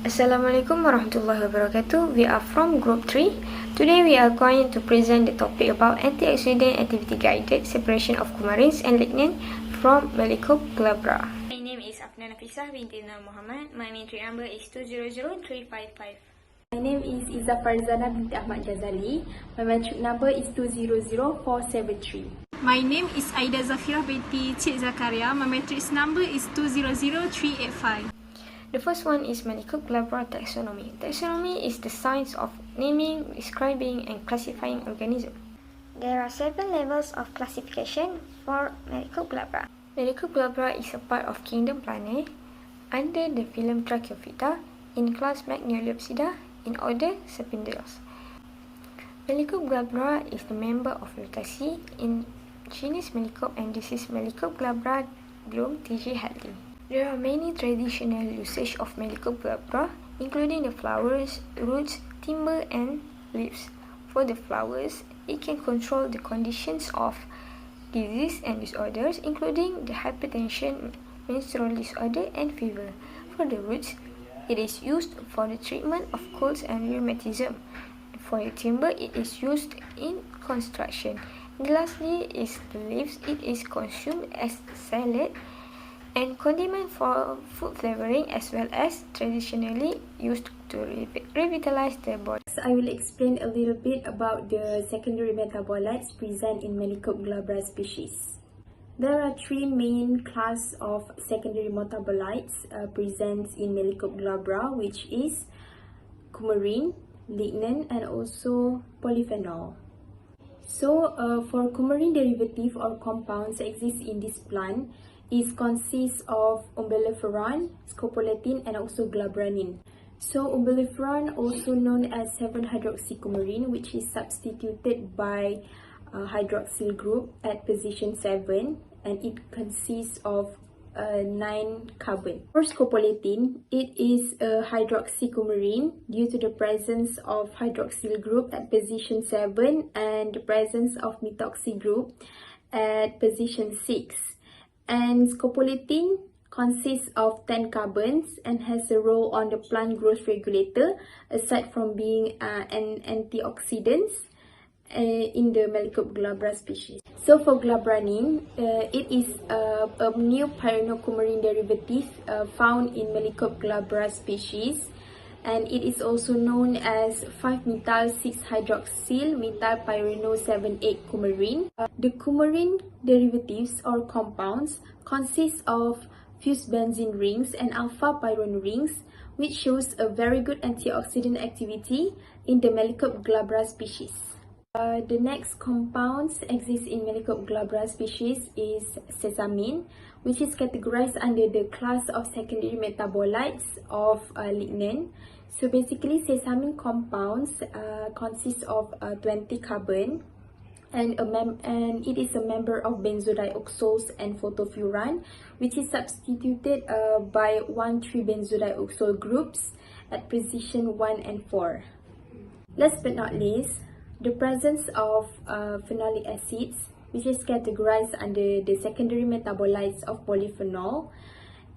Assalamualaikum warahmatullahi wabarakatuh. We are from Group 3. Today we are going to present the topic about antioxidant activity guided separation of coumarins and lignan from Melicope Glabra. My name is Afnan Nafisah binti MOHAMED. My matric number is 200355. My name is FARZANA binti AHMAD GHAZALI. My matric number is 200473. My name is AIDA ZAFIERAH binti ZAKARIA. My matrix number is 200385. The first one is Melicope Glabra taxonomy. Taxonomy is the science of naming, describing, and classifying organisms. There are 7 levels of classification for Melicope Glabra. Melicope Glabra is a part of kingdom Planae under the phylum Tracheophyta in class Magnoliopsida in order Serpinderos. Melicope Glabra is the member of Rutaceae in genus Melicope, and this is Melicope Glabra Bloom TG Hadley. There are many traditional usage of Melicope Glabra, including the flowers, roots, timber, and leaves. For the flowers, it can control the conditions of disease and disorders, including the hypertension, menstrual disorder, and fever. For the roots, it is used for the treatment of colds and rheumatism. For the timber, it is used in construction. And lastly is the leaves. It is consumed as salad and condiment for food flavoring, as well as traditionally used to revitalize the body. So I will explain a little bit about the secondary metabolites present in Melicope Glabra species. There are 3 main class of secondary metabolites present in Melicope Glabra, which is coumarin, lignan, and also polyphenol. So for coumarin derivative or compounds that exist in this plant, it consists of umbelliferan, scopoletin, and also glabranin. So umbelliferan, also known as 7-hydroxycoumarin, which is substituted by hydroxyl group at position 7, and it consists of 9 carbon. For scopoletin, it is a hydroxycoumarin due to the presence of hydroxyl group at position 7 and the presence of methoxy group at position 6. And scopoletin consists of 10 carbons and has a role on the plant growth regulator, aside from being an antioxidant in the Melicope Glabra species. So for glabranin, it is a new pyranocoumarin derivative found in Melicope Glabra species, and it is also known as 5-methyl-6-hydroxyl methylpyrano-7,8 coumarin. The coumarin derivatives or compounds consist of fused benzene rings and alpha pyrone rings, which shows a very good antioxidant activity in the Melicope Glabra species. The next compounds exist in Melicope Glabra species is sesamin, which is categorized under the class of secondary metabolites of lignan. So basically, sesamin compounds consist of 20 carbon, and it is a member of benzodioxols and photofuran, which is substituted by 1,3-benzodioxole groups at position 1 and 4. Last but not least, the presence of phenolic acids, which is categorized under the secondary metabolites of polyphenol,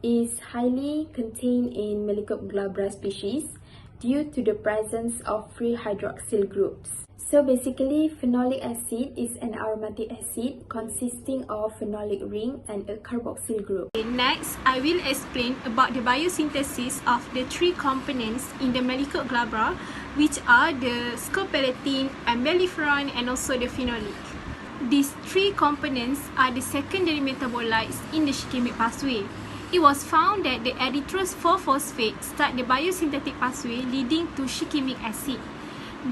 is highly contained in Melicope Glabra species due to the presence of free hydroxyl groups. So basically, phenolic acid is an aromatic acid consisting of phenolic ring and a carboxyl group. Next, I will explain about the biosynthesis of the 3 components in the Melicope Glabra, which are the scopoletin, umbelliferan, and also the phenolic. These 3 components are the secondary metabolites in the shikimic pathway. It was found that the erythrose 4-phosphate start the biosynthetic pathway leading to shikimic acid.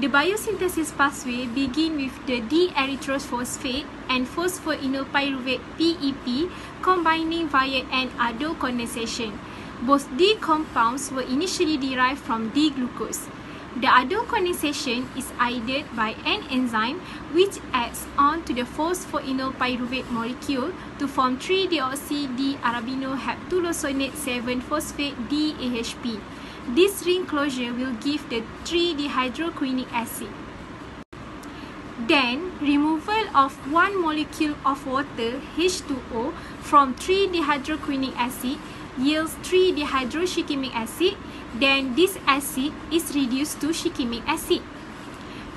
The biosynthesis pathway begin with the D-erythrose phosphate and phosphoenolpyruvate PEP combining via an aldol condensation. Both D compounds were initially derived from D-glucose. The aldol condensation is aided by an enzyme which adds on to the phosphoenolpyruvate molecule to form 3-deoxy-D-arabinoheptulosonate 7-phosphate DAHP. This ring closure will give the 3-dehydroquinic acid. Then, removal of one molecule of water, H2O, from 3-dehydroquinic acid yields 3-dehydroshikimic acid, then this acid is reduced to shikimic acid.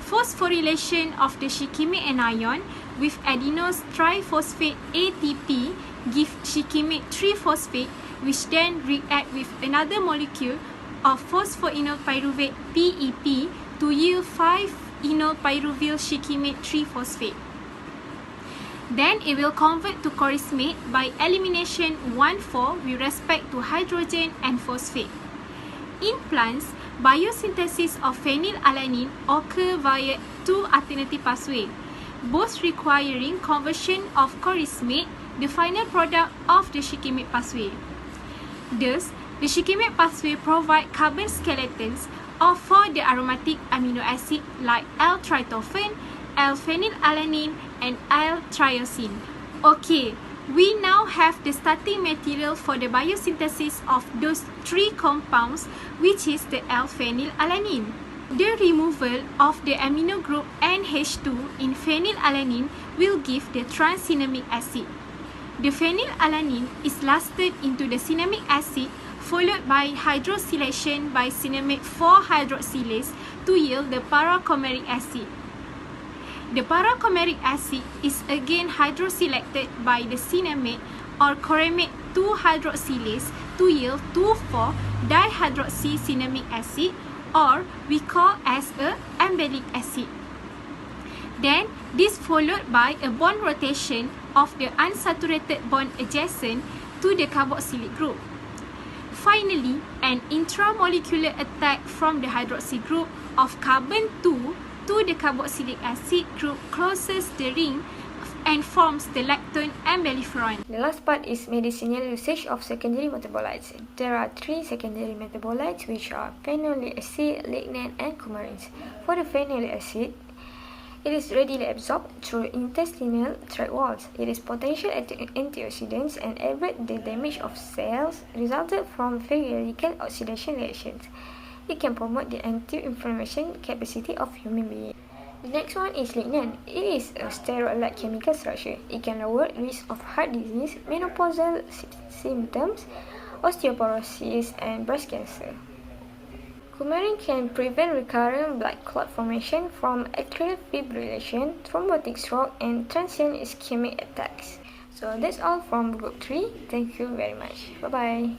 Phosphorylation of the shikimic anion with adenose triphosphate ATP give shikimic 3-phosphate, which then react with another molecule of phosphoenol pyruvate PEP to yield 5-enol pyruvyl shikimic 3-phosphate. Then it will convert to chorismate by elimination 1,4 with respect to hydrogen and phosphate. In plants, biosynthesis of phenylalanine occur via two alternative pathways, both requiring conversion of chorismate, the final product of the shikimic pathway. Thus, the shikimic pathway provides carbon skeletons for the aromatic amino acid like L-tryptophan, L-phenylalanine, and L-triosine. Okay, we now have the starting material for the biosynthesis of those three compounds, which is the L-phenylalanine. The removal of the amino group NH2 in phenylalanine will give the trans-cinnamic acid. The phenylalanine is lasted into the cinnamic acid, followed by hydroxylation by cinnamic 4-hydroxylase to yield the para-coumaric acid. The para-coumaric acid is again hydroxylated by the cinnamate or coramate 2-hydroxylase to yield 2,4-dihydroxycinnamic acid, or we call as a ambelic acid. Then, this followed by a bond rotation of the unsaturated bond adjacent to the carboxylic group. Finally, an intramolecular attack from the hydroxy group of carbon 2 to the carboxylic acid group closes the ring and forms the lactone ambelliferon. The last part is medicinal usage of secondary metabolites. There are three secondary metabolites, which are phenolic acid, lignan, and coumarin. For the phenolic acid, it is readily absorbed through intestinal tract walls. It is potential antioxidants and abate the damage of cells resulted from free radical oxidation reactions. It can promote the anti-inflammation capacity of human beings. The next one is lignan. It is a steroid-like chemical structure. It can lower risk of heart disease, menopausal symptoms, osteoporosis, and breast cancer. Coumarin can prevent recurrent blood clot formation from atrial fibrillation, thrombotic stroke, and transient ischemic attacks. So that's all from Group 3. Thank you very much. Bye-bye.